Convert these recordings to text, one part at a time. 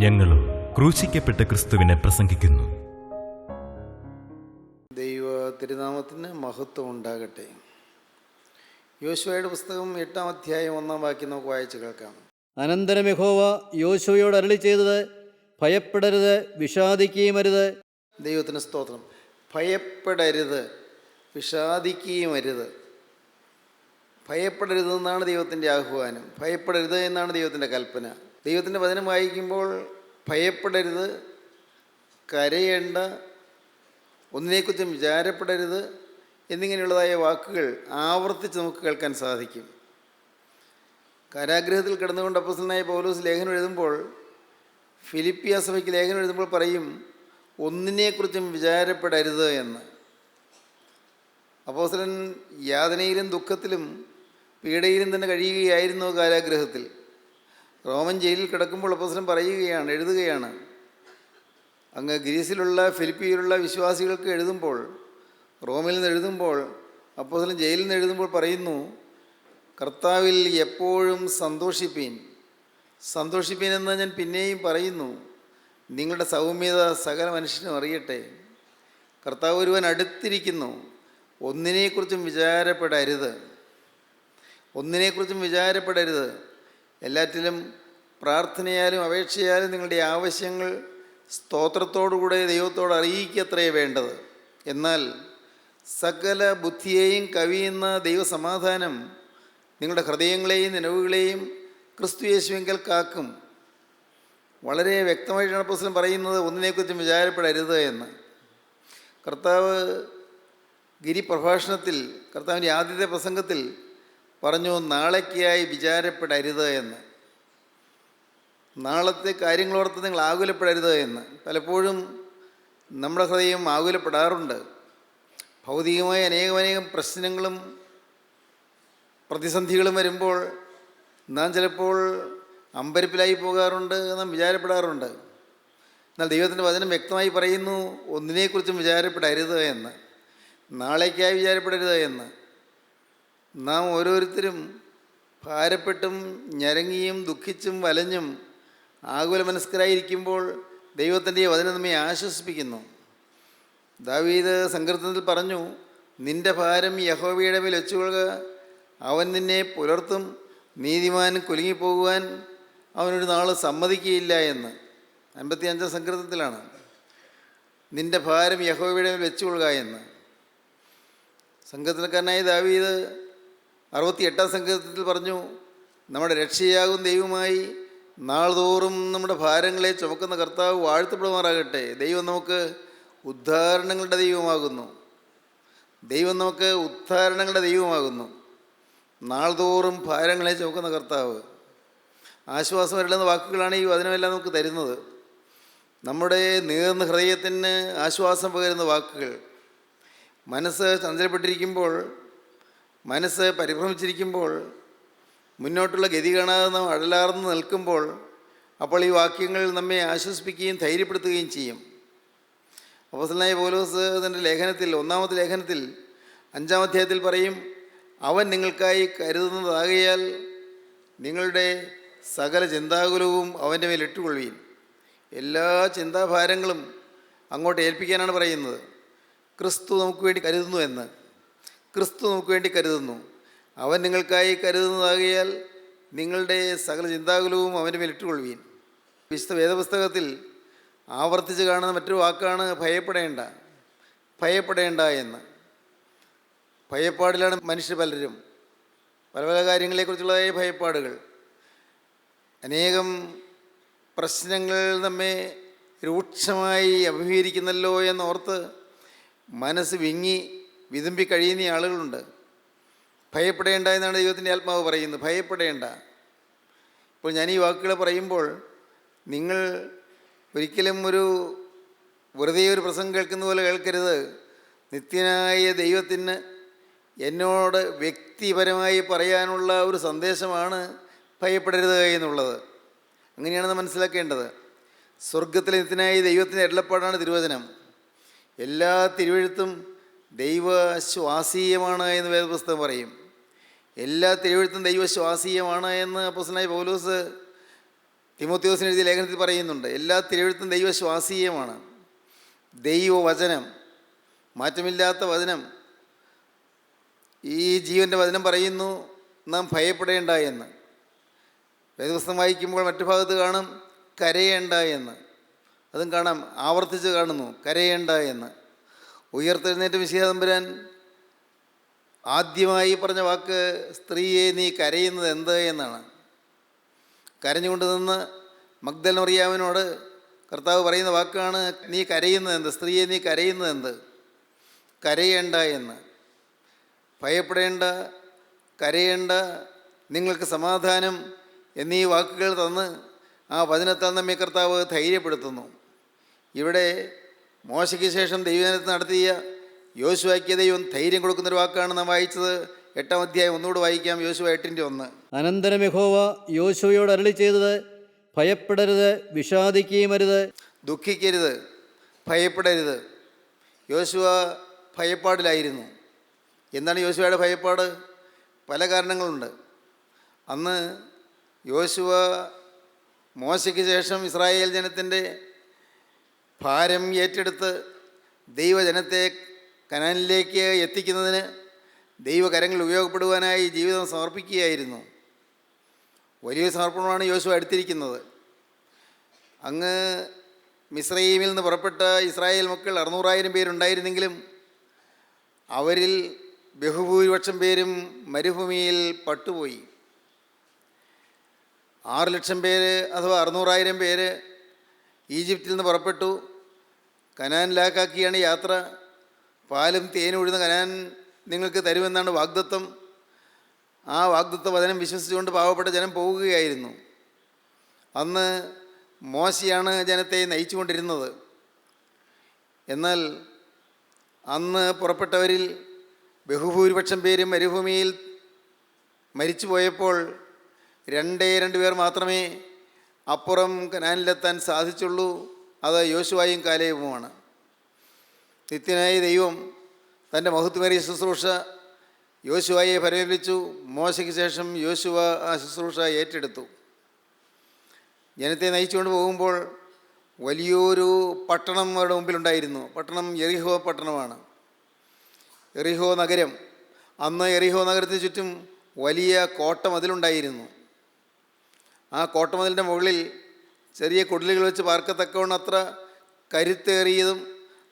ഞങ്ങളും ക്രൂശിക്കപ്പെട്ട ക്രിസ്തുവിനെ പ്രസംഗിക്കുന്നു. ദൈവ തിരുനാമത്തിന് മഹത്വം ഉണ്ടാകട്ടെ. യോശുവയുടെ പുസ്തകം 8-ാം അധ്യായം 1-ാം വാക്യം നമുക്ക് വായിച്ച് കേൾക്കാം. അനന്തരം യഹോവ യോശുവയോട് അരുളി ചെയ്തത്, ഭയപ്പെടരുത്, വിഷാദിക്കുകയും അരുത്. ദൈവത്തിന് സ്തോത്രം. ഭയപ്പെടരുത്, വിഷാദിക്കുകയും അരുത്. ഭയപ്പെടരുതെന്നാണ് ദൈവത്തിൻ്റെ ആഹ്വാനം. ഭയപ്പെടരുത് എന്നാണ് ദൈവത്തിൻ്റെ കൽപ്പന. ദൈവത്തിൻ്റെ വചനം വായിക്കുമ്പോൾ ഭയപ്പെടരുത്, കരയേണ്ട, ഒന്നിനെക്കുറിച്ചും വിചാരപ്പെടരുത് എന്നിങ്ങനെയുള്ളതായ വാക്കുകൾ ആവർത്തിച്ച് നമുക്ക് കേൾക്കാൻ സാധിക്കും. കാരാഗ്രഹത്തിൽ കിടന്നുകൊണ്ട് അപ്പോസ്തലനായ പൗലോസ് ലേഖനം എഴുതുമ്പോൾ, ഫിലിപ്പിയ സഭയ്ക്ക് ലേഖനം എഴുതുമ്പോൾ പറയും, ഒന്നിനെക്കുറിച്ചും വിചാരപ്പെടരുത് എന്ന്. അപ്പോസ്തലൻ യാതനയിലും ദുഃഖത്തിലും പീഡയിലും തന്നെ കഴിയുകയായിരുന്നു കാരാഗ്രഹത്തിൽ. റോമൻ ജയിലിൽ കിടക്കുമ്പോൾ അപ്പോസ്തലൻ പറയുകയാണ്, എഴുതുകയാണ്, അങ്ങ് ഗ്രീസിലുള്ള ഫിലിപ്പിയിലുള്ള വിശ്വാസികൾക്ക് എഴുതുമ്പോൾ, റോമിൽ നിന്ന് എഴുതുമ്പോൾ, അപ്പോസ്തലൻ ജയിലിൽ നിന്ന് എഴുതുമ്പോൾ പറയുന്നു, കർത്താവിൽ എപ്പോഴും സന്തോഷിപ്പീൻ. സന്തോഷിപ്പീൻ എന്ന് ഞാൻ പിന്നെയും പറയുന്നു, നിങ്ങളുടെ സൗമ്യത സകല മനുഷ്യനും അറിയട്ടെ. കർത്താവ് ഒരുവൻ അടുത്തിരിക്കുന്നു, ഒന്നിനെക്കുറിച്ചും വിചാരപ്പെടരുത്. ഒന്നിനെക്കുറിച്ചും വിചാരപ്പെടരുത്. എല്ലാറ്റിലും പ്രാർത്ഥനയാലും അപേക്ഷയാലും നിങ്ങളുടെ ആവശ്യങ്ങൾ സ്തോത്രത്തോടുകൂടെ ദൈവത്തോട് അറിയിക്കത്രേ വേണ്ടത്. എന്നാൽ സകല ബുദ്ധിയെയും കവിയുന്ന ദൈവസമാധാനം നിങ്ങളുടെ ഹൃദയങ്ങളെയും നിലവുകളെയും ക്രിസ്തു യേശുവിങ്കൽ കാക്കും. വളരെ വ്യക്തമായിട്ടാണ് അപ്പോസ്തലൻ പറയുന്നത്, ഒന്നിനെക്കുറിച്ചും വിചാരപ്പെടരുത് എന്ന്. കർത്താവ് ഗിരിപ്രഭാഷണത്തിൽ, കർത്താവിൻ്റെ ആദ്യത്തെ പ്രസംഗത്തിൽ പറഞ്ഞു, നാളേക്കായി വിചാരപ്പെടരുത് എന്ന്. നാളത്തെ കാര്യങ്ങളോർത്ത് നിങ്ങൾ ആകുലപ്പെടരുത് എന്ന്. പലപ്പോഴും നമ്മുടെ ഹൃദയം ആകുലപ്പെടാറുണ്ട്. ഭൗതികമായ അനേകം പ്രശ്നങ്ങളും പ്രതിസന്ധികളും വരുമ്പോൾ നാം ചിലപ്പോൾ അമ്പരപ്പിലായി പോകാറുണ്ട്, നാം വിചാരപ്പെടാറുണ്ട്. എന്നാൽ ദൈവത്തിൻ്റെ വചനം വ്യക്തമായി പറയുന്നു, ഒന്നിനെക്കുറിച്ചും വിചാരപ്പെടരുത് എന്ന്, നാളേക്കായി വിചാരപ്പെടരുത് എന്ന്. നാം ഓരോരുത്തരും ഭാരപ്പെട്ടും ഞരങ്ങിയും ദുഃഖിച്ചും വലഞ്ഞും ആകുലമനസ്കരായിരിക്കുമ്പോൾ ദൈവത്തിൻ്റെ വചനം നമ്മെ ആശ്വസിപ്പിക്കുന്നു. ദാവീദ് സങ്കീർത്തനത്തിൽ പറഞ്ഞു, നിൻ്റെ ഭാരം യഹോവയുടെ മേൽ വെച്ചുകൊള്ളുക, അവൻ നിന്നെ പുലർത്തും, നീതിമാൻ കുലുങ്ങിപ്പോകുവാൻ അവനൊരു നാൾ സമ്മതിക്കുകയില്ല എന്ന്. 55-ാം സങ്കീർത്തനത്തിലാണ് നിൻ്റെ ഭാരം യഹോവയുടെ മേൽ വെച്ചുകൊള്ളുക എന്ന്. സങ്കീർത്തനക്കാരനായ ദാവീദ് 68-ാം സങ്കീർത്തനത്തിൽ പറഞ്ഞു, നമ്മുടെ രക്ഷയാകും ദൈവമായി നാൾതോറും നമ്മുടെ ഭാരങ്ങളെ ചുമക്കുന്ന കർത്താവ് വാഴ്ത്തപ്പെടുമാറാകട്ടെ. ദൈവം നമുക്ക് ഉദ്ധാരണങ്ങളുടെ ദൈവമാകുന്നു. ദൈവം നമുക്ക് ഉദ്ധാരണങ്ങളുടെ ദൈവമാകുന്നു. നാൾതോറും ഭാരങ്ങളെ ചുമക്കുന്ന കർത്താവ്. ആശ്വാസം വരളുന്ന വാക്കുകളാണ് ഈ വചനമെല്ലാം നമുക്ക് തരുന്നത്. നമ്മുടെ നീർന്ന ഹൃദയത്തിന് ആശ്വാസം പകരുന്ന വാക്കുകൾ. മനസ്സ് ചഞ്ചലപ്പെട്ടിരിക്കുമ്പോൾ, മനസ്സ് പരിഭ്രമിച്ചിരിക്കുമ്പോൾ, മുന്നോട്ടുള്ള ഗതി കാണാതെ നാം അഴലാർന്ന് നിൽക്കുമ്പോൾ, അപ്പോൾ ഈ വാക്യങ്ങൾ നമ്മെ ആശ്വസിപ്പിക്കുകയും ധൈര്യപ്പെടുത്തുകയും ചെയ്യും. അപ്പോസ്തലനായ പൗലോസ് തൻ്റെ ലേഖനത്തിൽ, 1-ാമത്തെ ലേഖനത്തിൽ 5-ാം അധ്യായത്തിൽ പറയും, അവൻ നിങ്ങൾക്കായി കരുതുന്നതാകയാൽ നിങ്ങളുടെ സകല ചിന്താകുലവും അവൻ്റെ മേൽ ഇട്ടുകൊള്ളുവീൻ. എല്ലാ ചിന്താഭാരങ്ങളും അങ്ങോട്ട് ഏൽപ്പിക്കാനാണ് പറയുന്നത്. ക്രിസ്തു നമുക്ക് വേണ്ടി കരുതുന്നു എന്ന്. ക്രിസ്തു നമുക്ക് വേണ്ടി കരുതുന്നു. അവൻ നിങ്ങൾക്കായി കരുതുന്നതാകയാൽ നിങ്ങളുടെ സകല ചിന്താകുലവും അവൻ്റെ മേൽ ഇട്ടുകൊള്ളുവീൻ. വിശുദ്ധ വേദപുസ്തകത്തിൽ ആവർത്തിച്ച് കാണുന്ന മറ്റൊരു വാക്കാണ് ഭയപ്പെടേണ്ട. ഭയപ്പെടേണ്ട എന്ന്. ഭയപ്പാടിലാണ് മനുഷ്യർ പലരും. പല പല കാര്യങ്ങളെക്കുറിച്ചുള്ളതായ ഭയപ്പാടുകൾ. അനേകം പ്രശ്നങ്ങൾ നമ്മെ രൂക്ഷമായി അഭിമുഖീകരിക്കുന്നല്ലോ എന്നോർത്ത് മനസ്സ് വിങ്ങി വിതുമ്പി കഴിയുന്ന ആളുകളുണ്ട്. ഭയപ്പെടേണ്ട എന്നാണ് ദൈവത്തിൻ്റെ ആത്മാവ് പറയുന്നത്. ഭയപ്പെടേണ്ട. ഇപ്പോൾ ഞാൻ ഈ വാക്കുകൾ പറയുമ്പോൾ നിങ്ങൾ ഒരിക്കലും വെറുതെ ഒരു പ്രസംഗം കേൾക്കുന്ന പോലെ കേൾക്കരുത്. നിത്യനായ ദൈവത്തിന് എന്നോട് വ്യക്തിപരമായി പറയാനുള്ള ഒരു സന്ദേശമാണ് ഭയപ്പെടരുത് എന്നുള്ളത്. അങ്ങനെയാണ് നാം മനസ്സിലാക്കേണ്ടത്. സ്വർഗത്തിലെ നിത്യനായ ദൈവത്തിൻ്റെ അരുളപ്പാടാണ് തിരുവചനം. എല്ലാ തിരുവെഴുത്തും ദൈവശ്വാസീയമാണ് എന്ന് വേദപുസ്തകം പറയും. എല്ലാ തിരുവെഴുത്തും ദൈവശ്വാസീയമാണ് എന്ന് അപ്പോസ്തലനായ പൗലോസ് തിമോത്തിയോസിന് എഴുതിയ ലേഖനത്തിൽ പറയുന്നുണ്ട്, എല്ലാ തിരുവെഴുത്തും ദൈവശ്വാസീയമാണ്. ദൈവവചനം, മാറ്റമില്ലാത്ത വചനം, ഈ ജീവൻ്റെ വചനം പറയുന്നു നാം ഭയപ്പെടേണ്ട എന്ന്. വേദപുസ്തകം വായിക്കുമ്പോൾ മറ്റു ഭാഗത്ത് കാണും കരയേണ്ട എന്ന്, അതും കാണാം, ആവർത്തിച്ച് കാണുന്നു കരയേണ്ട എന്ന്. ഉയർത്തെഴുന്നേറ്റ മിശിഹാ തമ്പുരാൻ ആദ്യമായി പറഞ്ഞ വാക്ക് സ്ത്രീയെ നീ കരയുന്നത് എന്ത് എന്നാണ്. കരഞ്ഞുകൊണ്ട് നിന്ന് മഗ്ദലന മറിയാമിനോട് കർത്താവ് പറയുന്ന വാക്കാണ്, നീ കരയുന്നത് എന്ത്, സ്ത്രീയെ നീ കരയുന്നത് എന്ത്, കരയേണ്ട എന്ന്. ഭയപ്പെടേണ്ട, കരയേണ്ട, നിങ്ങൾക്ക് സമാധാനം എന്നീ വാക്കുകൾ തന്ന് ആ വചനത്താൽ നമ്മെ കർത്താവ് ധൈര്യപ്പെടുത്തുന്നു. ഇവിടെ മോശയ്ക്ക് ശേഷം ദൈവജനത്തെ നടത്തിയ യോശുവയ്ക്ക് ദൈവം ധൈര്യം കൊടുക്കുന്നൊരു വാക്കാണ് നാം വായിച്ചത്. 8-ാം അധ്യായം ഒന്നുകൂടെ വായിക്കാം, യോശുവ 8:1. അനന്തരം യഹോവ യോശുവയോട് അരുളി ചെയ്തത്, ഭയപ്പെടരുത്, വിഷാദിക്കുകയും അരുത്. ദുഃഖിക്കരുത്, ഭയപ്പെടരുത്. യോശുവ ഭയപ്പാടിലായിരുന്നു. എന്താണ് യോശുവയുടെ ഭയപ്പാട്? പല കാരണങ്ങളുണ്ട്. അന്ന് യോശുവ മോശയ്ക്ക് ശേഷം ഇസ്രായേൽ ജനത്തിൻ്റെ ഭാരം ഏറ്റെടുത്ത് ദൈവജനത്തെ കനാനിലേക്ക് എത്തിക്കുന്നതിന് ദൈവകരങ്ങൾ ഉപയോഗപ്പെടുവാനായി ജീവിതം സമർപ്പിക്കുകയായിരുന്നു. വലിയൊരു സമർപ്പണമാണ് യോശുവ എടുത്തിരിക്കുന്നത്. അങ്ങ് മിസ്രയീമിൽ നിന്ന് പുറപ്പെട്ട ഇസ്രായേൽ മക്കൾ 600,000 പേരുണ്ടായിരുന്നെങ്കിലും അവരിൽ ബഹുഭൂരിപക്ഷം പേരും മരുഭൂമിയിൽ പട്ടുപോയി. 6 ലക്ഷം പേര് അഥവാ 600,000 പേര് ഈജിപ്തിൽ നിന്ന് പുറപ്പെട്ടു. കനാനിലേക്കാക്കിയാണ് യാത്ര. പാലും തേനും ഒഴുകുന്ന കനാൻ നിങ്ങൾക്ക് തരുമെന്നാണ് വാഗ്ദത്തം. ആ വാഗ്ദത്ത വചനം വിശ്വസിച്ചുകൊണ്ട് പാവപ്പെട്ട ജനം പോവുകയായിരുന്നു. അന്ന് മോശയാണ് ജനത്തെ നയിച്ചുകൊണ്ടിരുന്നത്. എന്നാൽ അന്ന് പുറപ്പെട്ടവരിൽ ബഹുഭൂരിപക്ഷം പേരും മരുഭൂമിയിൽ മരിച്ചു പോയപ്പോൾ 2 പേർ മാത്രമേ അപ്പുറം കനാനിലെത്താൻ സാധിച്ചുള്ളൂ. അത് യോശുവയും കാലേബുമാണ്. നിത്യനായ ദൈവം തൻ്റെ മഹത്വമേറിയ ശുശ്രൂഷ യോശുവയെ പരിപാലിച്ചു. മോശയ്ക്ക് ശേഷം യോശുവ ആ ശുശ്രൂഷ ഏറ്റെടുത്തു. ജനത്തെ നയിച്ചുകൊണ്ട് പോകുമ്പോൾ വലിയൊരു പട്ടണം അവരുടെ മുമ്പിലുണ്ടായിരുന്നു. പട്ടണം യെറിഹോ പട്ടണമാണ്. യെറിഹോ നഗരം. അന്ന് യെറിഹോ നഗരത്തിന് ചുറ്റും വലിയ കോട്ടമതിലുണ്ടായിരുന്നു. ആ കോട്ടമതിലിൻ്റെ മുകളിൽ ചെറിയ കുടിലുകൾ വെച്ച് പാർക്കത്തക്കവണ്ണം അത്ര കരുത്തേറിയതും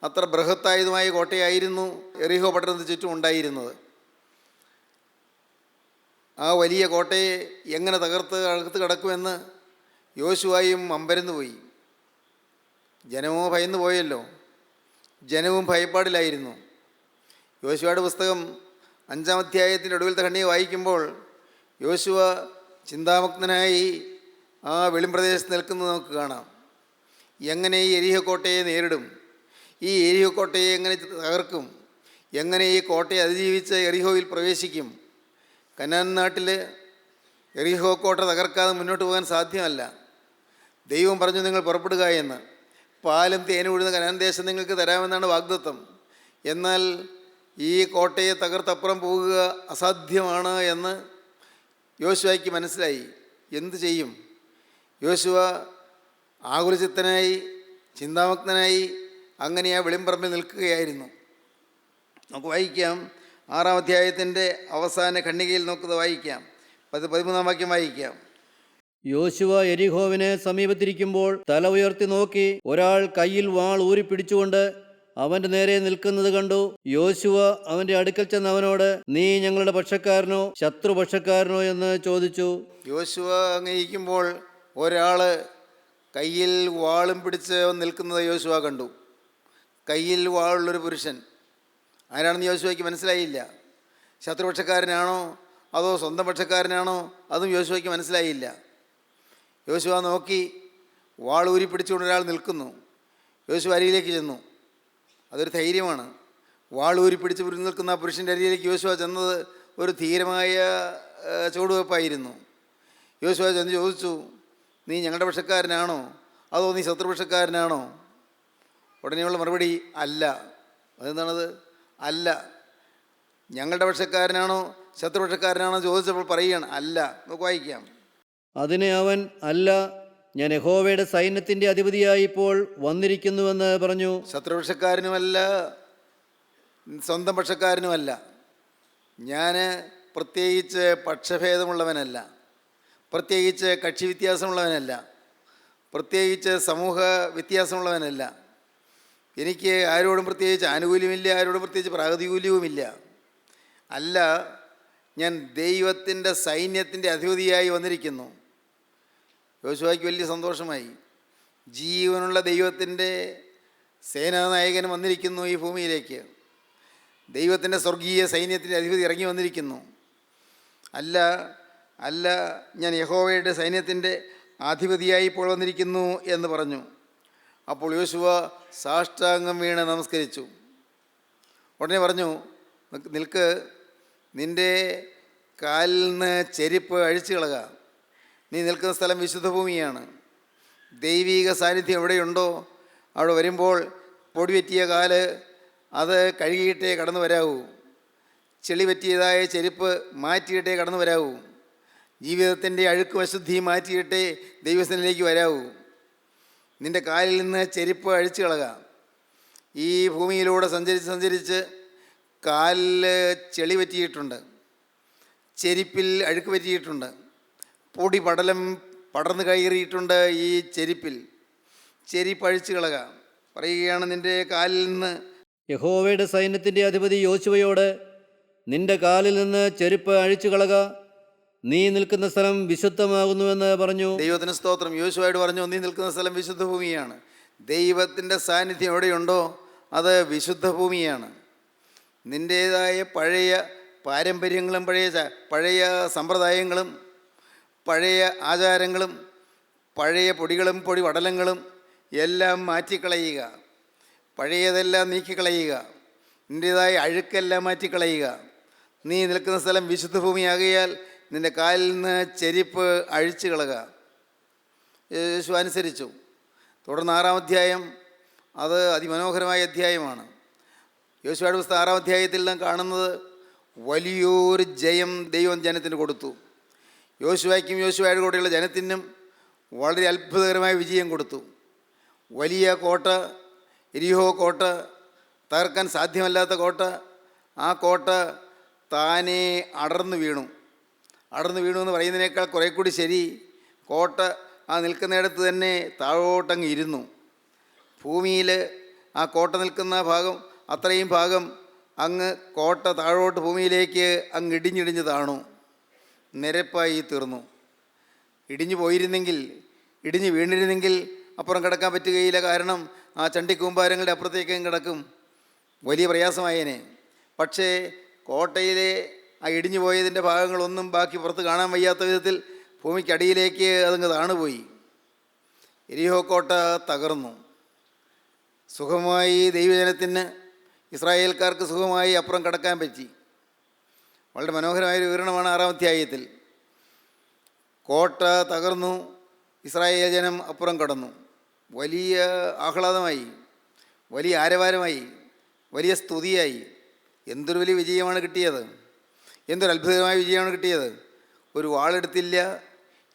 അത്ര ബൃഹത്തായതുമായ കോട്ടയായിരുന്നു യെറിഹോ പട്ടണത്തിന് ചുറ്റും ഉണ്ടായിരുന്നത്. ആ വലിയ കോട്ടയെ എങ്ങനെ അകത്ത് കടക്കുമെന്ന് യോശുവയും അമ്പരന്ന് പോയി. ജനമോ ഭയന്നു പോയല്ലോ. ജനവും ഭയപ്പാടിലായിരുന്നു. യോശുവയുടെ പുസ്തകം 5-ാം അധ്യായത്തിൻ്റെ ഒടുവിലത്തെ ഖണ്ഡിക വായിക്കുമ്പോൾ യോശുവ ചിന്താമഗ്നനായി ആ വെളിമ്പ്രദേശത്ത് നിൽക്കുന്നത് നമുക്ക് കാണാം. എങ്ങനെ ഈ യെരിഹോ കോട്ടയെ നേരിടും, ഈ യെരിഹോ കോട്ടയെ എങ്ങനെ തകർക്കും, എങ്ങനെ ഈ കോട്ടയെ അതിജീവിച്ച് യെരിഹോയിൽ പ്രവേശിക്കും. കനാൻ നാട്ടിൽ യെരിഹോ കോട്ട തകർക്കാതെ മുന്നോട്ട് പോകാൻ സാധ്യമല്ല. ദൈവം പറഞ്ഞു, നിങ്ങൾ പുറപ്പെടുക എന്ന്. പാലും തേനും ഒഴുകുന്ന കനാൻ ദേശം നിങ്ങൾക്ക് തരാമെന്നാണ് വാഗ്ദത്തം. എന്നാൽ ഈ കോട്ടയെ തകർത്തപ്പുറം പോകുക അസാധ്യമാണ് എന്ന് യോശുവയ്ക്ക് മനസ്സിലായി. എന്തു ചെയ്യും? യോശുവ ആകുലചിത്തനായി, ചിന്താമഗ്നനായി അങ്ങനെ ആ വെളിമ്പറമ്പിൽ നിൽക്കുകയായിരുന്നു. നമുക്ക് വായിക്കാം, 6-ാം അധ്യായത്തിൻ്റെ അവസാന ഖണ്ഡികയിൽ നോക്കുന്നത് വായിക്കാം. 13-ാം വാക്യം വായിക്കാം. യോശുവ യെരിഹോവിനെ സമീപത്തിരിക്കുമ്പോൾ തല ഉയർത്തി നോക്കി, ഒരാൾ കയ്യിൽ വാൾ ഊരിപ്പിടിച്ചുകൊണ്ട് അവൻ്റെ നേരെ നിൽക്കുന്നത് കണ്ടു. യോശുവ അവൻ്റെ അടുക്കൽ ചെന്ന് അവനോട്, നീ ഞങ്ങളുടെ പക്ഷക്കാരനോ ശത്രുപക്ഷക്കാരനോ എന്ന് ചോദിച്ചു. യോശുവ അങ്ങയിരിക്കുമ്പോൾ ഒരാൾ കയ്യിൽ വാളും പിടിച്ച് നിൽക്കുന്നത് യോശുവ കണ്ടു. കയ്യിൽ വാളുള്ളൊരു പുരുഷൻ. ആരാണെന്ന് യോശുവയ്ക്ക് മനസ്സിലായില്ല. ശത്രുപക്ഷക്കാരനാണോ അതോ സ്വന്തം പക്ഷക്കാരനാണോ അതും യോശുവയ്ക്ക് മനസ്സിലായില്ല. യോശുവ നോക്കി, വാൾ ഊരി പിടിച്ചുകൊണ്ട് ഒരാൾ നിൽക്കുന്നു. യോശുവ അരിയിലേക്ക് ചെന്നു. അതൊരു ധൈര്യമാണ്. വാൾ ഊരി പിടിച്ച് നിൽക്കുന്ന ആ പുരുഷൻ്റെ അരിയിലേക്ക് യോശുവ ചെന്നത് ഒരു ധീരമായ ചുവടുവെപ്പായിരുന്നു. യോശുവ ചെന്ന് ചോദിച്ചു, നീ ഞങ്ങളുടെ പക്ഷക്കാരനാണോ അതോ നീ ശത്രുപക്ഷക്കാരനാണോ? ഉടനെയുള്ള മറുപടി അല്ല. അതെന്താണത്? അല്ല. ഞങ്ങളുടെ പക്ഷക്കാരനാണോ ശത്രുപക്ഷക്കാരനാണോ ചോദിച്ചപ്പോൾ പറയുകയാണ് അല്ല. നമുക്ക് വായിക്കാം. അതിനെ അവൻ, അല്ല, ഞാൻ യഹോവയുടെ സൈന്യത്തിന്റെ അധിപതിയായി ഇപ്പോൾ വന്നിരിക്കുന്നുവെന്ന് പറഞ്ഞു. ശത്രുപക്ഷക്കാരനുമല്ല, സ്വന്തം പക്ഷക്കാരനുമല്ല. ഞാൻ പ്രത്യേകിച്ച് പക്ഷഭേദമുള്ളവനല്ല, പ്രത്യേകിച്ച് കക്ഷി വ്യത്യാസമുള്ളവനല്ല, പ്രത്യേകിച്ച് സമൂഹ വ്യത്യാസമുള്ളവനല്ല. എനിക്ക് ആരോടും പ്രത്യേകിച്ച് ആനുകൂല്യമില്ല, ആരോടും പ്രത്യേകിച്ച് പ്രാതികൂല്യവുമില്ല. അല്ല, ഞാൻ ദൈവത്തിൻ്റെ സൈന്യത്തിൻ്റെ അധിപതിയായി വന്നിരിക്കുന്നു. യോശുവയ്ക്ക് വലിയ സന്തോഷമായി. ജീവനുള്ള ദൈവത്തിൻ്റെ സേനാനായകൻ വന്നിരിക്കുന്നു ഈ ഭൂമിയിലേക്ക്. ദൈവത്തിൻ്റെ സ്വർഗീയ സൈന്യത്തിൻ്റെ അധിപതി ഇറങ്ങി വന്നിരിക്കുന്നു. അല്ല, ഞാൻ യഹോവയുടെ സൈന്യത്തിൻ്റെ അധിപതിയായി ഇപ്പോൾ വന്നിരിക്കുന്നു എന്ന് പറഞ്ഞു. അപ്പോൾ യോശുവ സാഷ്ടാംഗം വീണ് നമസ്കരിച്ചു. ഉടനെ പറഞ്ഞു, നിൽക്ക്, നിൻ്റെ കാലിൽ നിന്ന് ചെരുപ്പ് അഴിച്ചു കളക. നീ നിൽക്കുന്ന സ്ഥലം വിശുദ്ധ ഭൂമിയാണ്. ദൈവീക സാന്നിധ്യം എവിടെയുണ്ടോ അവിടെ വരുമ്പോൾ പൊടി പറ്റിയ കാല് അത് കഴുകിയിട്ടേ കടന്നു വരാവൂ. ചെളി പറ്റിയതായ ചെരുപ്പ് മാറ്റിയിട്ടേ കടന്നു വരാവൂ. ജീവിതത്തിൻ്റെ അഴുക്ക് അശുദ്ധി മാറ്റിയിട്ടേ ദൈവസ്ഥനിലേക്ക് വരാവൂ. നിൻ്റെ കാലിൽ നിന്ന് ചെരുപ്പ് അഴിച്ചു കളക. ഈ ഭൂമിയിലൂടെ സഞ്ചരിച്ച് കാലിൽ ചെളി പറ്റിയിട്ടുണ്ട്, ചെരുപ്പിൽ അഴുക്ക് പറ്റിയിട്ടുണ്ട്, പൊടി പടർന്നു കയറിയിട്ടുണ്ട്. ഈ ചെരുപ്പ് അഴിച്ചു കളക. പറയുകയാണ്, നിൻ്റെ കാലിൽ നിന്ന്. യഹോവയുടെ സൈന്യത്തിന്റെ അധിപതി യോശുവയോട്, നിന്റെ കാലിൽ നിന്ന് ചെരുപ്പ് അഴിച്ചു കളക, നീ നിൽക്കുന്ന സ്ഥലം വിശുദ്ധമാകുന്നുവെന്ന് പറഞ്ഞു. ദൈവത്തിന് സ്തോത്രം. യോശുവയോട് പറഞ്ഞു, നീ നിൽക്കുന്ന സ്ഥലം വിശുദ്ധ ഭൂമിയാണ്. ദൈവത്തിൻ്റെ സാന്നിധ്യം എവിടെയുണ്ടോ അത് വിശുദ്ധ ഭൂമിയാണ്. നിൻ്റേതായ പഴയ പാരമ്പര്യങ്ങളും പഴയ സമ്പ്രദായങ്ങളും പഴയ ആചാരങ്ങളും പഴയ പൊടികളും പൊടി പടലങ്ങളും എല്ലാം മാറ്റിക്കളയുക. പഴയതെല്ലാം നീക്കിക്കളയുക. നിൻ്റേതായ അഴുക്കെല്ലാം മാറ്റിക്കളയുക. നീ നിൽക്കുന്ന സ്ഥലം വിശുദ്ധ ഭൂമിയാകയാൽ നിൻ്റെ കാലിൽ നിന്ന് ചെരുപ്പ് അഴിച്ചു കളക. യേശു അനുസരിച്ചു. തുടർന്ന് 6-ാം അധ്യായം, അത് അതിമനോഹരമായ അധ്യായമാണ്. യോശുവയുടെ പുസ്തകം 6-ാം അധ്യായത്തിൽ നാം കാണുന്നത് വലിയൊരു ജയം ദൈവം ജനത്തിന് കൊടുത്തു. യോശുവയ്ക്കും യോശുവയുടെ കൂടെയുള്ള ജനത്തിനും വളരെ അത്ഭുതകരമായ വിജയം കൊടുത്തു. വലിയ കോട്ട, എരിഹോ കോട്ട, തകർക്കാൻ സാധ്യമല്ലാത്ത കോട്ട, ആ കോട്ട താനേ അടർന്നു വീണു എന്ന് പറയുന്നതിനേക്കാൾ കുറേ കൂടി ശരി, കോട്ട ആ നിൽക്കുന്നിടത്ത് തന്നെ താഴോട്ടങ്ങ് ഇരുന്നു. ഭൂമിയിൽ ആ കോട്ട നിൽക്കുന്ന ഭാഗം, അത്രയും ഭാഗം അങ്ങ് കോട്ട താഴോട്ട് ഭൂമിയിലേക്ക് അങ്ങ് ഇടിഞ്ഞിടിഞ്ഞ് താണു, നിരപ്പായി തീർന്നു. ഇടിഞ്ഞു വീണിരുന്നെങ്കിൽ അപ്പുറം കിടക്കാൻ പറ്റുകയില്ല. കാരണം ആ ചണ്ടിക്കൂമ്പാരങ്ങളുടെ അപ്പുറത്തേക്കും കിടക്കും, വലിയ പ്രയാസമായേനെ. പക്ഷേ കോട്ടയിലെ ആ ഇടിഞ്ഞു പോയതിൻ്റെ ഭാഗങ്ങളൊന്നും ബാക്കി പുറത്ത് കാണാൻ വയ്യാത്ത വിധത്തിൽ ഭൂമിക്കടിയിലേക്ക് അതങ്ങ് താണുപോയി. എരിഹോ കോട്ട തകർന്നു. സുഖമായി ദൈവജനത്തിന്, ഇസ്രായേൽക്കാർക്ക് സുഖമായി അപ്പുറം കടക്കാൻ പറ്റി. വളരെ മനോഹരമായൊരു വിവരണമാണ് 6-ാം അധ്യായത്തിൽ. കോട്ട തകർന്നു, ഇസ്രായേൽ ജനം അപ്പുറം കടന്നു. വലിയ ആഹ്ലാദമായി, വലിയ ആരവാരമായി, വലിയ സ്തുതിയായി. എന്തൊരു വലിയ വിജയമാണ് കിട്ടിയത്! എന്തൊരു അത്ഭുതമായ വിജയമാണ് കിട്ടിയത്! ഒരു വാളെടുത്തില്ല,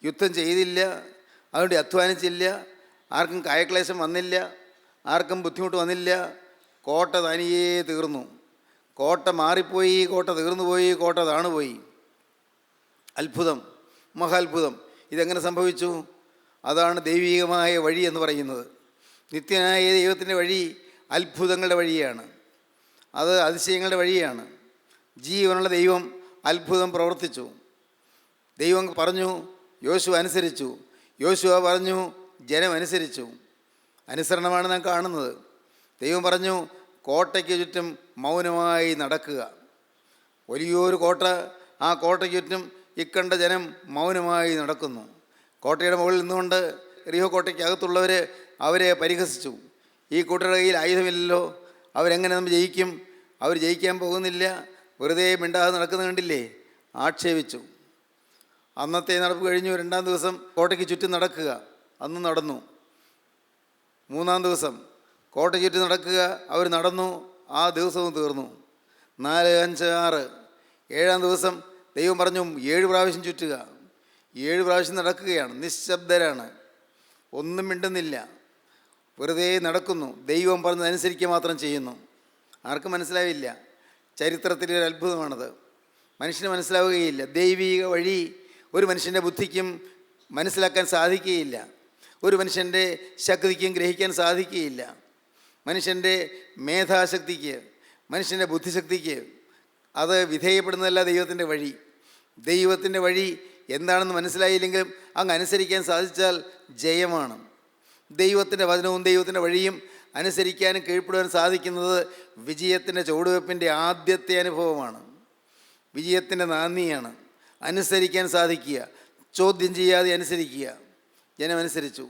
യുദ്ധം ചെയ്തില്ല, അതുകൊണ്ട് അധ്വാനിച്ചില്ല, ആർക്കും കായക്ലേശം വന്നില്ല, ആർക്കും ബുദ്ധിമുട്ട് വന്നില്ല. കോട്ട തനിയേ തീർന്നു. കോട്ട മാറിപ്പോയി, കോട്ട തീർന്നുപോയി, കോട്ട താണുപോയി. അത്ഭുതം, മഹാത്ഭുതം. ഇതെങ്ങനെ സംഭവിച്ചു? അതാണ് ദൈവികമായ വഴി എന്ന് പറയുന്നത്. നിത്യനായ ദൈവത്തിൻ്റെ വഴി അത്ഭുതങ്ങളുടെ വഴിയാണ്, അത് അതിശയങ്ങളുടെ വഴിയാണ്. ജീവനുള്ള ദൈവം അത്ഭുതം പ്രവർത്തിച്ചു. ദൈവം പറഞ്ഞു, യോശുവ അനുസരിച്ചു. യോശുവ പറഞ്ഞു, ജനം അനുസരിച്ചു. അനുസരണമാണ് നാം കാണുന്നത്. ദൈവം പറഞ്ഞു, കോട്ടയ്ക്ക് ചുറ്റും മൗനമായി നടക്കുക. വലിയൊരു കോട്ട, ആ കോട്ടയ്ക്ക് ചുറ്റും ഇക്കണ്ട ജനം മൗനമായി നടക്കുന്നു. കോട്ടയുടെ മുകളിൽ നിന്നുകൊണ്ട് എറിഹോ കോട്ടയ്ക്ക് അകത്തുള്ളവർ അവരെ പരിഹസിച്ചു. ഈ കൂട്ടരുടെ കയ്യിൽ ആയുധമില്ലല്ലോ, അവരെങ്ങനെ നമ്മൾ ജയിക്കും? അവർ ജയിക്കാൻ പോകുന്നില്ല, വെറുതെ മിണ്ടാതെ നടക്കുന്ന കണ്ടില്ലേ? ആക്ഷേപിച്ചു. അന്നത്തെ നടപ്പ് കഴിഞ്ഞു. 2-ാം ദിവസം കോട്ടയ്ക്ക് ചുറ്റും നടക്കുക, അന്ന് നടന്നു. 3-ാം ദിവസം കോട്ടയ്ക്ക് ചുറ്റും നടക്കുക, അവർ നടന്നു, ആ ദിവസവും തീർന്നു. 4, 5, 6 7-ാം ദിവസം ദൈവം പറഞ്ഞു 7 പ്രാവശ്യം ചുറ്റുക. 7 പ്രാവശ്യം നടക്കുകയാണ്, നിശബ്ദരാണ്. ഒന്നും മിണ്ടുന്നില്ല, വെറുതെ നടക്കുന്നു, ദൈവം പറഞ്ഞതനുസരിക്കുക മാത്രം ചെയ്യുന്നു. ആർക്കും മനസ്സിലാവില്ല. ചരിത്രത്തിലെ ഒരു അത്ഭുതമാണത്. മനുഷ്യന് മനസ്സിലാവുകയില്ല. ദൈവിക വഴി ഒരു മനുഷ്യൻ്റെ ബുദ്ധിക്കും മനസ്സിലാക്കാൻ സാധിക്കുകയില്ല. ഒരു മനുഷ്യൻ്റെ ശക്തിക്കും ഗ്രഹിക്കാൻ സാധിക്കുകയില്ല. മനുഷ്യൻ്റെ മേധാശക്തിക്ക്, മനുഷ്യൻ്റെ ബുദ്ധിശക്തിക്ക് അത് വിധേയപ്പെടുന്നതല്ല ദൈവത്തിൻ്റെ വഴി. ദൈവത്തിൻ്റെ വഴി എന്താണെന്ന് മനസ്സിലായില്ലെങ്കിലും അങ്ങ് അനുസരിക്കാൻ സാധിച്ചാൽ ജയമാണ്. ദൈവത്തിൻ്റെ വചനവും ദൈവത്തിൻ്റെ വഴിയും അനുസരിക്കാനും കീഴ്പ്പെടുവാൻ സാധിക്കുന്നത് വിജയത്തിൻ്റെ ചുവടുവെപ്പിൻ്റെ ആദ്യത്തെ അനുഭവമാണ്. വിജയത്തിൻ്റെ നാന്ദിയാണ്. അനുസരിക്കാൻ സാധിക്കുക, ചോദ്യം ചെയ്യാതെ അനുസരിക്കുക. ജനം അനുസരിച്ചു.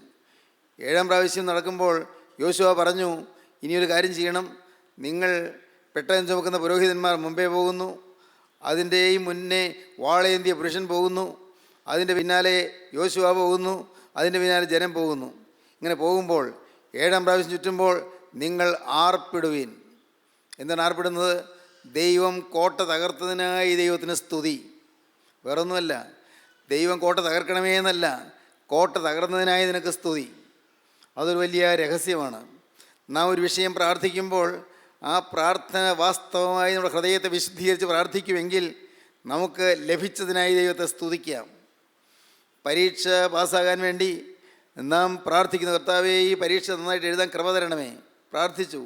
7-ാം പ്രാവശ്യം നടക്കുമ്പോൾ യോശുവ പറഞ്ഞു, ഇനിയൊരു കാര്യം ചെയ്യണം. നിങ്ങൾ പെട്ടകം ചുമക്കുന്ന പുരോഹിതന്മാർ മുമ്പേ പോകുന്നു, അതിൻ്റെയും മുന്നേ വാളേന്തിയ പുരുഷൻ പോകുന്നു, അതിൻ്റെ പിന്നാലെ യോശുവ പോകുന്നു, അതിൻ്റെ പിന്നാലെ ജനം പോകുന്നു. ഇങ്ങനെ പോകുമ്പോൾ 7-ാം പ്രാവശ്യം ചുറ്റുമ്പോൾ നിങ്ങൾ ആർപ്പിടുവീൻ. എന്താണ് ആർപ്പിടുന്നത്? ദൈവം കോട്ട തകർത്തതിനായി ദൈവത്തിന് സ്തുതി. വേറൊന്നുമല്ല, ദൈവം കോട്ട തകർക്കണമേ എന്നല്ല, കോട്ട തകർന്നതിനായി നിനക്ക് സ്തുതി. അതൊരു വലിയ രഹസ്യമാണ്. നാം ഒരു വിഷയം പ്രാർത്ഥിക്കുമ്പോൾ ആ പ്രാർത്ഥന വാസ്തവമായി നമ്മുടെ ഹൃദയത്തെ വിശുദ്ധീകരിച്ച് പ്രാർത്ഥിക്കുമെങ്കിൽ നമുക്ക് ലഭിച്ചതിനായി ദൈവത്തെ സ്തുതിക്കാം. പരീക്ഷ പാസ്സാകാൻ വേണ്ടി നാം പ്രാർത്ഥിക്കുന്ന, കർത്താവേ ഈ പരീക്ഷ നന്നായിട്ട് എഴുതാൻ കൃപ തരണമേ, പ്രാർത്ഥിച്ചു.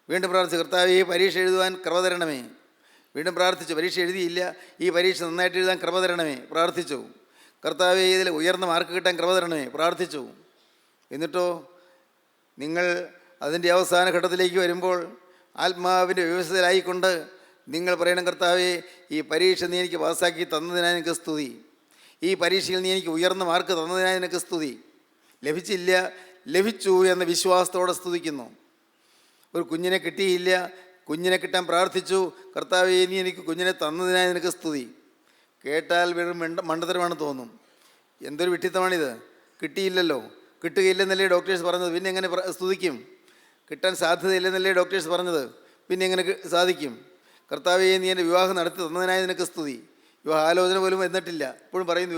വീണ്ടും പ്രാർത്ഥിച്ചു, കർത്താവേ ഈ പരീക്ഷ എഴുതുവാൻ കൃപ തരണമേ. വീണ്ടും പ്രാർത്ഥിച്ചു, പരീക്ഷ എഴുതിയില്ല, ഈ പരീക്ഷ നന്നായിട്ട് എഴുതാൻ കൃപ തരണമേ, പ്രാർത്ഥിച്ചു. കർത്താവേ ഇതിൽ ഉയർന്ന മാർക്ക് കിട്ടാൻ കൃപ തരണമേ, പ്രാർത്ഥിച്ചു. എന്നിട്ടോ നിങ്ങൾ അതിൻ്റെ അവസാന ഘട്ടത്തിലേക്ക് വരുമ്പോൾ ആത്മാവിൻ്റെ വ്യവസ്ഥയിലായിക്കൊണ്ട് നിങ്ങൾ പറയണം, കർത്താവേ ഈ പരീക്ഷ നീ എനിക്ക് പാസ്സാക്കി തന്നതിനായി എനിക്ക് സ്തുതി, ഈ പരീക്ഷയിൽ നീ എനിക്ക് ഉയർന്ന മാർക്ക് തന്നതിനായി എനിക്ക് സ്തുതി. ലഭിച്ചില്ല, ലഭിച്ചു എന്ന വിശ്വാസത്തോടെ സ്തുതിക്കുന്നു. ഒരു കുഞ്ഞിനെ കിട്ടിയില്ല, കുഞ്ഞിനെ കിട്ടാൻ പ്രാർത്ഥിച്ചു, കർത്താവേ നീ എനിക്ക് കുഞ്ഞിനെ തന്നതിനായി നിനക്ക് സ്തുതി. കേട്ടാൽ വെറും മണ്ടത്തരമാണ് തോന്നും. എന്തൊരു വിഡ്ഢിത്തമാണിത്. കിട്ടിയില്ലല്ലോ, കിട്ടുകയില്ലെന്നല്ലേ ഡോക്ടേഴ്സ് പറഞ്ഞത്, പിന്നെ എങ്ങനെ സ്തുതിക്കും? കിട്ടാൻ സാധ്യതയില്ലെന്നല്ലേ ഡോക്ടേഴ്സ് പറഞ്ഞത്, പിന്നെ എങ്ങനെ സാധിക്കും? കർത്താവേ നീ എൻ്റെ വിവാഹം നടത്തി തന്നതിനായി നിനക്ക് സ്തുതി. വിവാഹ ആലോചന പോലും എന്നിട്ടില്ല, ഇപ്പോഴും പറയുന്നു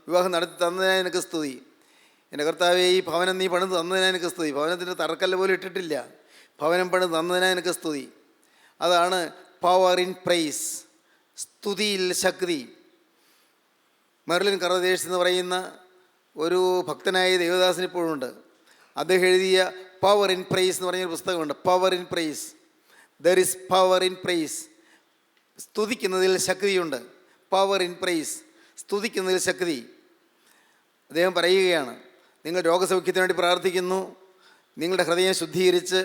വിവാഹം നടത്തി തന്നതിനായി നിനക്ക് സ്തുതി. എൻ്റെ കർത്താവേ ഈ ഭവനം നീ പണിത് തന്നതിനായി നിനക്ക് സ്തുതി. ഭവനത്തിൻ്റെ തറക്കല്ല് പോലും ഇട്ടിട്ടില്ല, ഭവനം പണിത് തന്നതിനായി നിനക്ക് സ്തുതി. അതാണ് പവർ ഇൻ പ്രൈസ്, സ്തുതിയിൽ ശക്തി. മെർലിൻ കർദേഴ്സ് എന്ന് പറയുന്ന ഒരു ഭക്തനായ ദേവദാസൻ ഇപ്പോഴുണ്ട്. അദ്ദേഹം എഴുതിയ പവർ ഇൻ പ്രൈസ് എന്ന് പറഞ്ഞൊരു പുസ്തകമുണ്ട്. Power in praise, there is power in praise. സ്തുതിക്കുന്നതിൽ ശക്തിയുണ്ട്. പവർ ഇൻ പ്രൈസ്, സ്തുതിക്കുന്നതിൽ ശക്തി. അദ്ദേഹം പറയുകയാണ്, നിങ്ങൾ രോഗസൗഖ്യത്തിന് വേണ്ടി പ്രാർത്ഥിക്കുന്നു, നിങ്ങളുടെ ഹൃദയം ശുദ്ധീകരിച്ച്